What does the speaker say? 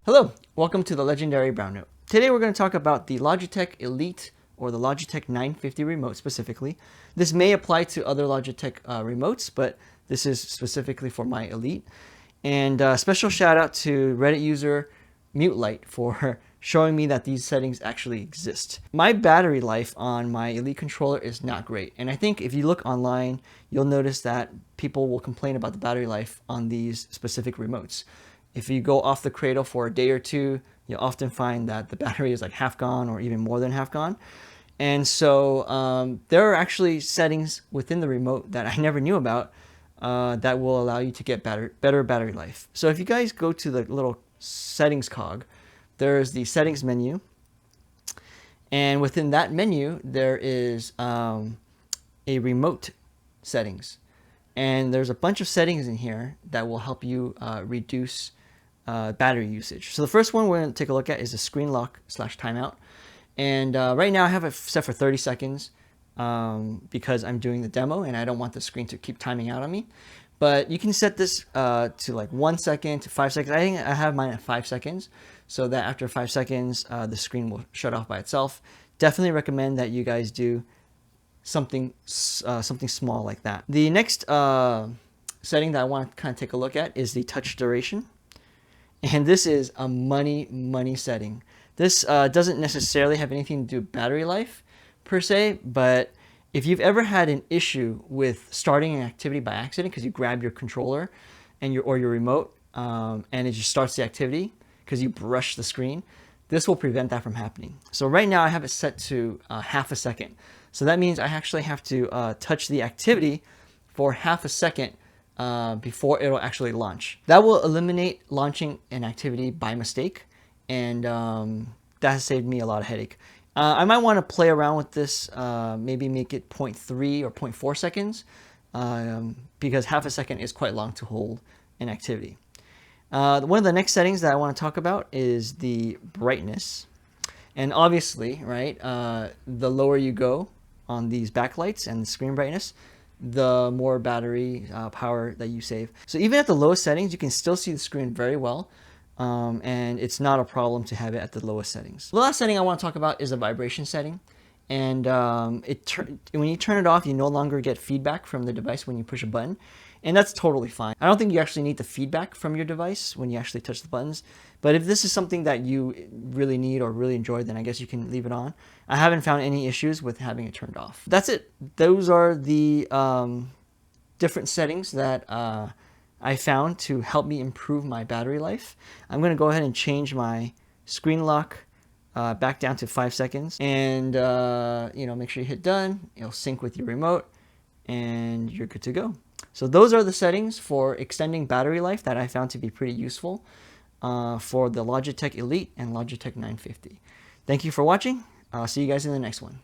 Hello, welcome to the legendary Brown Note. Today we're going to talk about the Logitech Elite or the Logitech 950 remote specifically. This may apply to other Logitech remotes, but this is specifically for my Elite. And special shout out to Reddit user MuteLight for showing me that these settings actually exist. My battery life on my Elite controller is not great. And I think if you look online, you'll notice that people will complain about the battery life on these specific remotes. If you go off the cradle for a day or two, you'll often find that the battery is like half gone or even more than half gone. And so there are actually settings within the remote that I never knew about that will allow you to get better battery life. So if you guys go to the little settings cog, there's the settings menu. And within that menu, there is a remote settings. And there's a bunch of settings in here that will help you reduce battery usage. So the first one we're going to take a look at is the screen lock / timeout. And right now I have it set for 30 seconds because I'm doing the demo and I don't want the screen to keep timing out on me. But you can set this to like 1 second to 5 seconds. I think I have mine at 5 seconds so that after 5 seconds the screen will shut off by itself. Definitely recommend that you guys do something small like that. The next setting that I want to kind of take a look at is the touch duration. And this is a money setting. This doesn't necessarily have anything to do with battery life per se, but if you've ever had an issue with starting an activity by accident because you grab your controller and your remote and it just starts the activity because you brush the screen, this will prevent that from happening. So right now I have it set to half a second. So that means I actually have to touch the activity for half a second before it'll actually launch. That will eliminate launching an activity by mistake, and that has saved me a lot of headache. I might want to play around with this, maybe make it 0.3 or 0.4 seconds, because half a second is quite long to hold an activity. One of the next settings that I want to talk about is the brightness. And obviously, right, the lower you go on these backlights and the screen brightness, the more battery power that you save. So even at the lowest settings, you can still see the screen very well. And it's not a problem to have it at the lowest settings. The last setting I want to talk about is a vibration setting. And when you turn it off, you no longer get feedback from the device when you push a button. And that's totally fine. I don't think you actually need the feedback from your device when you actually touch the buttons. But if this is something that you really need or really enjoy, then I guess you can leave it on. I haven't found any issues with having it turned off. That's it. Those are the different settings that I found to help me improve my battery life. I'm going to go ahead and change my screen lock back down to 5 seconds. And make sure you hit done. It'll sync with your remote and you're good to go. So those are the settings for extending battery life that I found to be pretty useful for the Logitech Elite and Logitech 950. Thank you for watching. I'll see you guys in the next one.